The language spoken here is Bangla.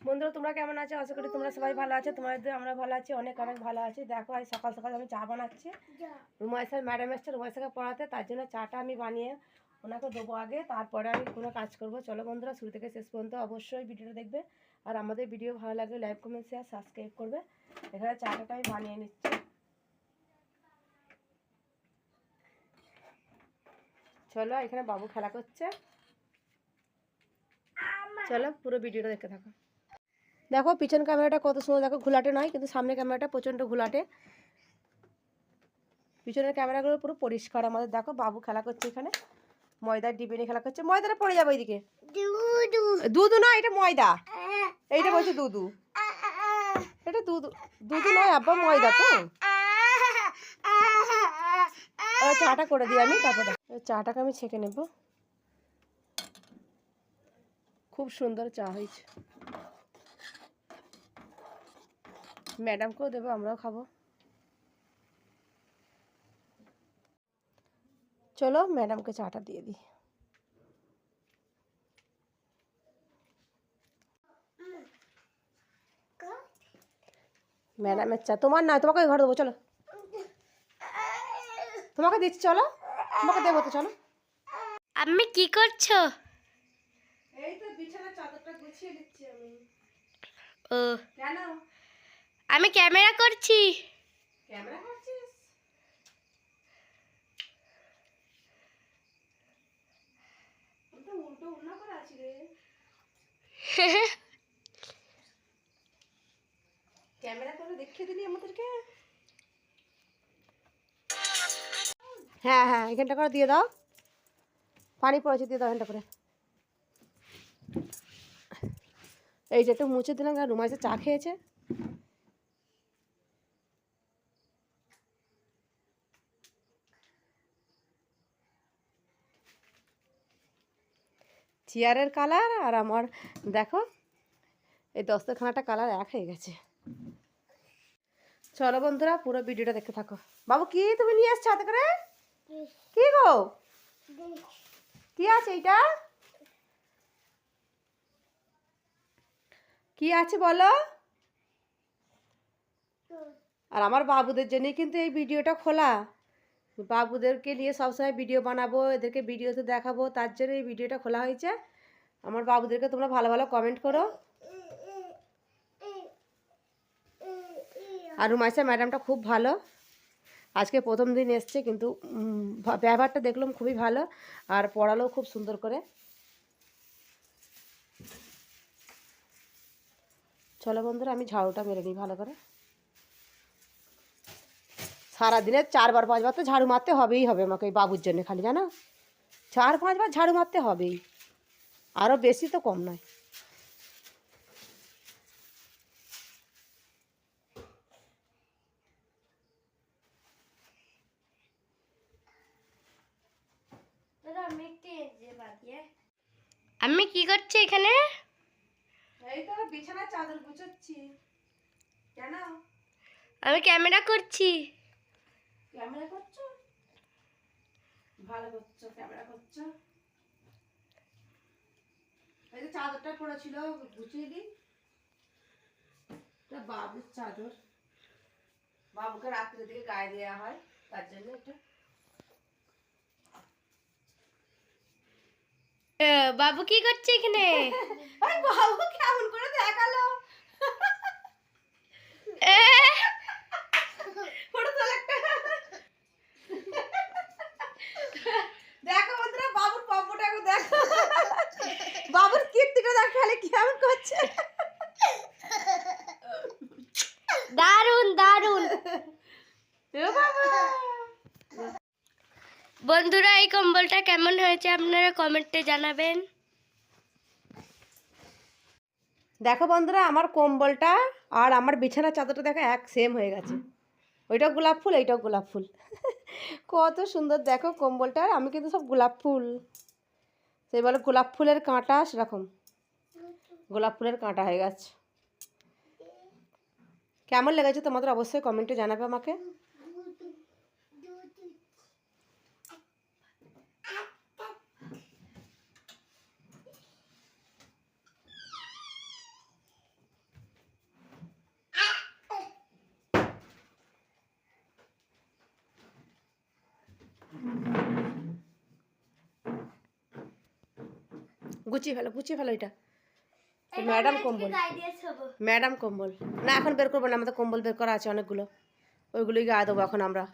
বন্ধুরা তোমরা কেমন আছো? আশা করি তোমরা সবাই ভালো আছো। তোমাদের আমরা ভালো আছি, অনেক অনেক ভালো আছি। দেখো আজ সকাল সকাল আমি চা বানাচ্ছি। রুমাইসার ম্যাডাম এসছে রুমাইসাকে পড়াতে, তার জন্য চাটা আমি বানিয়ে ওনাকে দেবো আগে, তারপরে আমি কোনো কাজ করব। চলো বন্ধুরা শুরু থেকে শেষ পর্যন্ত অবশ্যই ভিডিওটা দেখবে। আর আমাদের ভিডিও ভালো লাগলে লাইক কমেন্ট শেয়ার সাবস্ক্রাইব করবে। এখানে চাটা আমি বানিয়ে নিচ্ছি। চলো এখানে বাবু খেলা করছে, চলো পুরো ভিডিওটা দেখতে থাকো। দেখো পিছন ক্যামেরাটা কত সুন্দর, দেখো ঘোলাটে নয়, কিন্তু সামনে ক্যামেরাটা প্রচণ্ড ঘোলাটে। পিছনের ক্যামেরাগুলো পুরো পরিষ্কার আমাদের। দেখো বাবু খেলা করছে এখানে, ময়দার ডিবে নিয়ে খেলা করছে। ময়দাটা পড়ে যাবে ওইদিকে। দুধু না, এটা ময়দা। এইটা বলছে দুধু, এটা দুধু। দুধু নয় আব্বা, ময়দা তো। চাটা করে দিই আমি, তারপরে চাটাকে আমি ছেঁকে নেব। খুব সুন্দর চা হয়েছে, ম্যাডামকেও দেবো, আমরাও খাবো। চলো ম্যাডামকে চাটা দিয়ে দিই। ম্যাডামের চা, তোমার নয়, তোমাকে ঘরে দেবো। চলো তোমাকে দিচ্ছি, চলো তোমাকে দেবো তো, চলো। আমি কি করছো? এই তো বিছানার চাদরটা গুছিয়ে দিচ্ছি আমি। ও, কেন আমি ক্যামেরা করছি। ক্যামেরা করছিস? আমি তো উল্টো উল্না করে আছি রে। ক্যামেরা করে দেখিয়ে দিলি আমাদেরকে। হ্যাঁ হ্যাঁ, এখানটা করে দিয়ে দাও, পানি পড়েছে, দিয়ে দাও এখানটা করে। এই যে একটু মুছে দিলাম, আর রুমাইসে চা খেয়েছে। চেয়ারের কালার আর আমার দেখো এই দস্তরখানাটা কালার এক হয়ে গেছে। চলো বন্ধুরা পুরো ভিডিওটা দেখতে থাকো। বাবু কি তুমি নিয়ে এসছো হাতে করে? কি গো, কি আছে এইটা? কি আছে বলো? আর আমার বাবুদের জন্যই কিন্তু এই ভিডিওটা খোলা। বাবুদেরকে নিয়ে সবসময় ভিডিও বানাবো, এদেরকে ভিডিওতে দেখাবো, তার জন্য এই ভিডিওটা খোলা হয়েছে। আমার বাবুদেরকে তোমরা ভালো ভালো কমেন্ট করো। আর রুমাইসা ম্যাডামটা খুব ভালো, আজকে প্রথম দিন এসছে, কিন্তু ব্যবহারটা দেখলাম খুবই ভালো, আর পড়ালেও খুব সুন্দর করে। চলো বন্ধুরা আমি ঝাড়ুটা মেরে নিই ভালো করে। সারাদিনে 4বার 5বার তো ঝাড়ু মারতে হবেই হবে আমাকে, ওই বাবুর জন্য খালি, জানো 4-5বার ঝাড়ু মারতে হবেই, আরও বেশি তো কম নয়। আমি কি করছি এখানে? এই তো বিছানার চাদর গুছাচ্ছি। কেন? আমি ক্যামেরা করছি। ক্যামেরা করছো? ভালো করছো, ক্যামেরা করছো। এই যে চাদরটা পড়েছিল গুছিয়ে দিই, এটা বাবুর চাদর, বাবুকে রাত্রের দিকে গায়ে দেওয়া হয়, তার জন্য এটা। বাবু কি করছে এখানে? আরে বাবু কেমন করে দেখালো। এ, ওটা তো একটা দেখো বন্ধুরা, বাবুর পম্পটা দেখো, বাবুর কীর্তিটা দেখো খালি কেমন করছে। দারুন দারুন। এ বাবা, বন্ধুরা এই কম্বলটা কেমন হয়েছে আপনারা কমেন্টে জানাবেন। দেখো বন্ধুরা আমার কম্বলটা আর আমার বিছানার চাদরটা দেখো এক সেম হয়ে গেছে। ওইটাও গোলাপ ফুল, এইটাও গোলাপ ফুল। কত সুন্দর দেখো কম্বলটা, আমি কিন্তু সব গোলাপ ফুল, সেই বলে গোলাপ ফুলের কাঁটা, সেরকম গোলাপ ফুলের কাঁটা হয়ে গেছে। কেমন লেগেছে তোমাদের অবশ্যই কমেন্টে জানাবে আমাকে। গুছিয়ে ফেলো এটা ম্যাডাম কম্বল ম্যাডাম কম্বল না এখন বের করবো না আমাদের কম্বল বের করা আছে অনেকগুলো ওইগুলোই গায়ে দেবো এখন আমরা